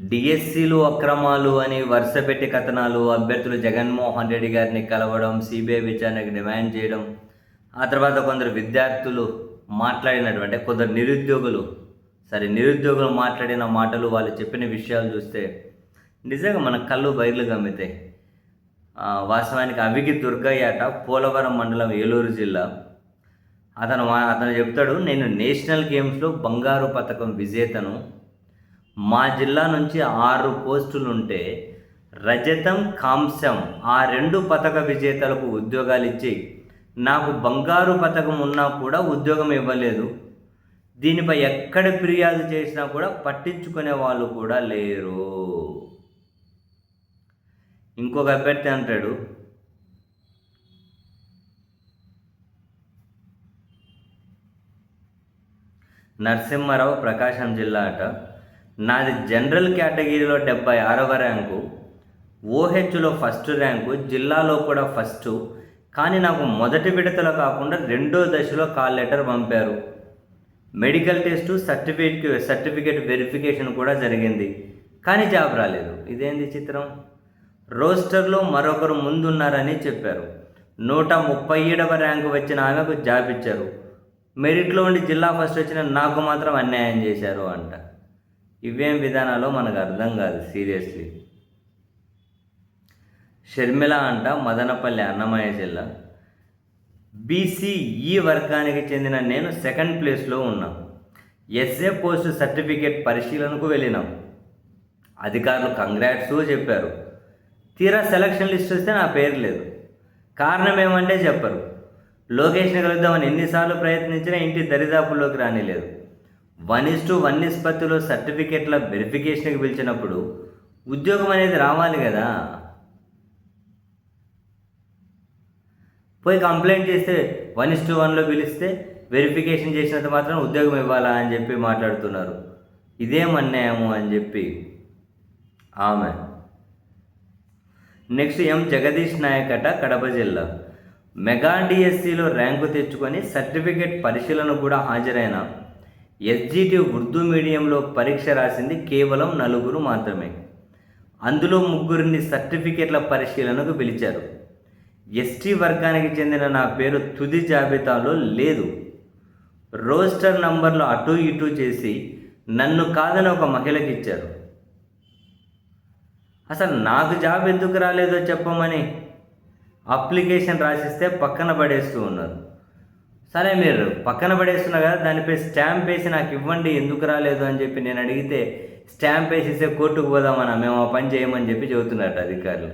డిఎస్సీలు అక్రమాలు అని వరుసపెట్టి కథనాలు, అభ్యర్థులు జగన్మోహన్ రెడ్డి గారిని కలవడం, సిబిఐ విచారణకు డిమాండ్ చేయడం, ఆ తర్వాత కొందరు విద్యార్థులు మాట్లాడినటువంటి కొందరు నిరుద్యోగులు మాట్లాడిన మాటలు, వాళ్ళు చెప్పిన విషయాలు చూస్తే నిజంగా మన కళ్ళు బయర్లు గమ్మితాయి. వాస్తవానికి అవిగి దుర్గయ్యాట, పోలవరం మండలం, ఏలూరు జిల్లా. అతను చెప్తాడు, నేను నేషనల్ గేమ్స్లో బంగారు పథకం విజేతను. మా జిల్లా నుంచి 6 పోస్టులుంటే రజతం, కాంస్యం ఆ 2 పథక విజేతలకు ఉద్యోగాలు ఇచ్చి నాకు బంగారు పథకం ఉన్నా కూడా ఉద్యోగం ఇవ్వలేదు. దీనిపై ఎక్కడ ఫిర్యాదు చేసినా కూడా పట్టించుకునే వాళ్ళు కూడా లేరు. ఇంకొక అభ్యర్థి అంటాడు, నరసింహారావు, ప్రకాశం జిల్లా అట, నాది జనరల్ కేటగిరీలో 76వ ర్యాంకు, ఓహెచ్లో ఫస్ట్ ర్యాంకు, జిల్లాలో కూడా ఫస్టు. కానీ నాకు మొదటి విడతలో కాకుండా రెండో దశలో కాల్ లెటర్ పంపారు. మెడికల్ టెస్టు, సర్టిఫికేట్ వెరిఫికేషన్ కూడా జరిగింది, కానీ జాబ్ రాలేదు. ఇదేంది చిత్రం? రోస్టర్లో మరొకరు ముందున్నారని చెప్పారు. 137వ ర్యాంకు వచ్చిన ఆమెకు జాబ్ ఇచ్చారు. మెరిట్లో ఉండి జిల్లా ఫస్ట్ వచ్చిన నాకు మాత్రం అన్యాయం చేశారు అంట. ఇవేం విధానాలో మనకు అర్థం కాదు సీరియస్లీ. షర్మిల అంట, మదనపల్లి, అన్నమయ్య జిల్లా, బీసీఈ వర్గానికి చెందిన నేను సెకండ్ ప్లేస్లో ఉన్నాం. ఎస్ఏ పోస్ట్ సర్టిఫికేట్ పరిశీలనకు వెళ్ళినాం. అధికారులు కంగ్రాట్స్ చెప్పారు. తీరా సెలక్షన్ లిస్ట్ వస్తే నా పేరు లేదు. కారణం ఏమంటే చెప్పరు. లోకేష్ని కలుద్దామని ఎన్నిసార్లు ప్రయత్నించినా ఇంటి దరిదాపుల్లోకి రానిలేదు. 1:1 నిష్పత్తిలో సర్టిఫికేట్ల వెరిఫికేషన్కి పిలిచినప్పుడు ఉద్యోగం అనేది రావాలి కదా. పోయి కంప్లైంట్ చేస్తే 1:1లో పిలిస్తే వెరిఫికేషన్ చేసినంత మాత్రం ఉద్యోగం ఇవ్వాలా అని చెప్పి మాట్లాడుతున్నారు. ఇదేం అన్యాయము అని చెప్పి ఆమె. నెక్స్ట్ జగదీష్ నాయక్ అట, కడప జిల్లా, మెగా డిఎస్సిలో ర్యాంకు తెచ్చుకొని సర్టిఫికేట్ పరిశీలన కూడా హాజరైన ఎస్జిటి ఉర్దూ మీడియంలో పరీక్ష రాసింది కేవలం 4 మాత్రమే. అందులో 3 సర్టిఫికేట్ల పరిశీలనకు పిలిచారు. ఎస్టీ వర్గానికి చెందిన నా పేరు తుది జాబితాలో లేదు. రోస్టర్ నంబర్లు అటు ఇటు చేసి నన్ను కాదని ఒక మహిళకి ఇచ్చారు. అసలు నాకు జాబ్ ఎందుకు రాలేదో చెప్పమని అప్లికేషన్ రాసిస్తే పక్కన పడేస్తూ ఉన్నారు. సరే, మీరు పక్కన పడేస్తున్నారు కదా, దానిపై స్టాంప్ వేసి నాకు ఇవ్వండి ఎందుకు రాలేదు అని చెప్పి నేను అడిగితే స్టాంప్ వేసిస్తే కోర్టుకు పోదామన్నా, మేము ఆ పని చేయమని చెప్పి చెబుతున్నట్టు అధికారులు.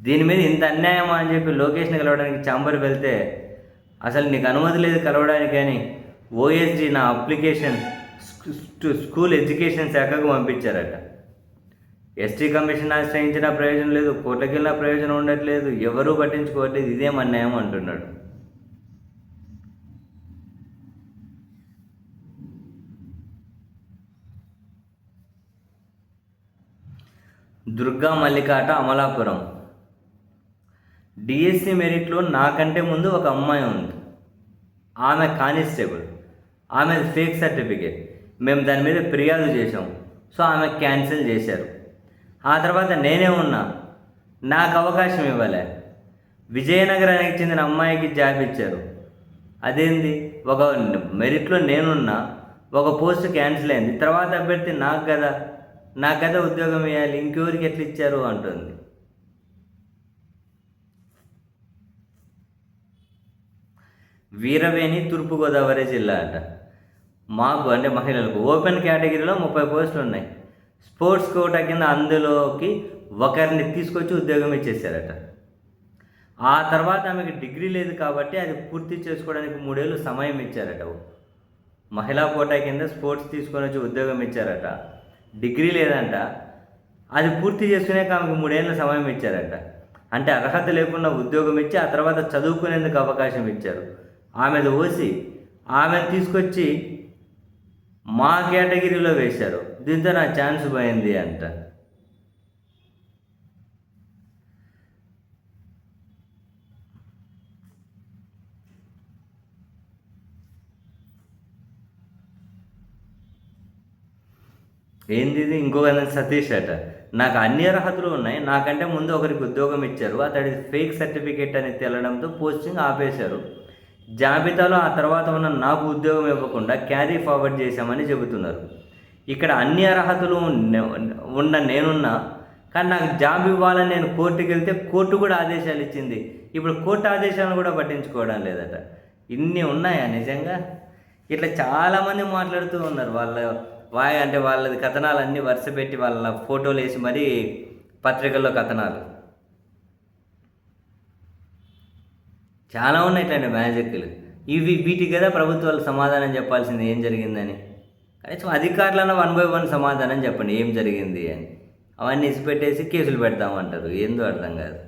దీని మీద ఇంత అన్యాయమా అని చెప్పి లోకేష్ని కలవడానికి ఛాంబర్ వెళ్తే అసలు నీకు అనుమతి లేదు కలవడానికి అని ఓఎస్డి నా అప్లికేషన్ స్కూల్ ఎడ్యుకేషన్ శాఖకు పంపించారట. ఎస్టీ కమిషన్ ఆశ్రయించిన ప్రయోజనం లేదు, కోర్టుకి వెళ్ళిన ప్రయోజనం ఉండట్లేదు, ఎవరూ పట్టించుకోవట్లేదు. ఇదేం అన్యాయం అంటున్నాడు. దుర్గా మల్లికాట, అమలాపురం, డిఎస్సి మెరిట్లో నాకంటే ముందు ఒక అమ్మాయి ఉంది. ఆమె కానిస్టేబుల్, ఆమె ఫేక్ సర్టిఫికేట్. మేము దాని మీద ఫిర్యాదు చేసాం. సో ఆమె క్యాన్సిల్ చేశారు. ఆ తర్వాత నేనే ఉన్నా, నాకు అవకాశం ఇవ్వలే. విజయనగరానికి చెందిన అమ్మాయికి జాబ్ ఇచ్చారు. అదేంది? ఒక మెరిట్లో నేనున్నా, ఒక పోస్ట్ క్యాన్సిల్ అయింది. తర్వాత అభ్యర్థి నాకు కదా ఉద్యోగం ఇవ్వాలి, ఇంకెవరికి ఎట్లా ఇచ్చారు అంటుంది. వీరవేణి, తూర్పుగోదావరి జిల్లా అట, మాకు అంటే మహిళలకు ఓపెన్ కేటగిరీలో 30 పోస్టులు ఉన్నాయి. స్పోర్ట్స్ కోటా కింద అందులోకి ఒకరిని తీసుకొచ్చి ఉద్యోగం ఇచ్చేసారట. ఆ తర్వాత ఆమెకి డిగ్రీ లేదు కాబట్టి అది పూర్తి చేసుకోవడానికి 3 ఏళ్ళు సమయం ఇచ్చారట. మహిళా కోటా కింద స్పోర్ట్స్ తీసుకొని వచ్చి ఉద్యోగం ఇచ్చారట. డిగ్రీ లేదంట, అది పూర్తి చేసుకునేక ఆమెకు 3 ఏళ్ళ సమయం ఇచ్చారట. అంటే అర్హత లేకుండా ఉద్యోగం ఇచ్చి ఆ తర్వాత చదువుకునేందుకు అవకాశం ఇచ్చారు. ఆమెది ఓసి, ఆమెను తీసుకొచ్చి మా కేటగిరీలో వేశారు. దీంతో నా ఛాన్స్ పోయింది అంట. ఏంది ఇది? ఇంకొక సతీష్ అట, నాకు అన్ని అర్హతలు ఉన్నాయి, నాకంటే ముందు ఒకరికి ఉద్యోగం ఇచ్చారు, అతడి ఫేక్ సర్టిఫికేట్ అని తెలడంతో పోస్టింగ్ ఆపేశారు, జాబితాలో ఆ తర్వాత ఉన్న నాకు ఉద్యోగం ఇవ్వకుండా క్యారీ ఫార్వర్డ్ చేశామని చెబుతున్నారు. ఇక్కడ అన్ని అర్హతలు ఉన్న నేనున్నా, కానీ నాకు జాబ్ ఇవ్వాలని నేను కోర్టుకి వెళ్తే కోర్టు కూడా ఆదేశాలు ఇచ్చింది, ఇప్పుడు కోర్టు ఆదేశాలను కూడా పట్టించుకోవడం లేదట. ఇన్ని ఉన్నాయా నిజంగా? ఇట్లా చాలామంది మాట్లాడుతూ ఉన్నారు. అంటే వాళ్ళది కథనాలన్నీ వరుస పెట్టి వాళ్ళ ఫోటోలు వేసి మరీ పత్రికల్లో కథనాలు చాలా ఉన్నాయి. ఇట్లాంటి మ్యాజిక్లు వీటికి కదా ప్రభుత్వాలు సమాధానం చెప్పాల్సింది ఏం జరిగిందని. కనీసం అధికారులను 1 by 1 సమాధానం చెప్పండి ఏం జరిగింది అని. అవన్నీ ఇసిపెట్టేసి కేసులు పెడతామంటారు, ఏందో అర్థం కాదు.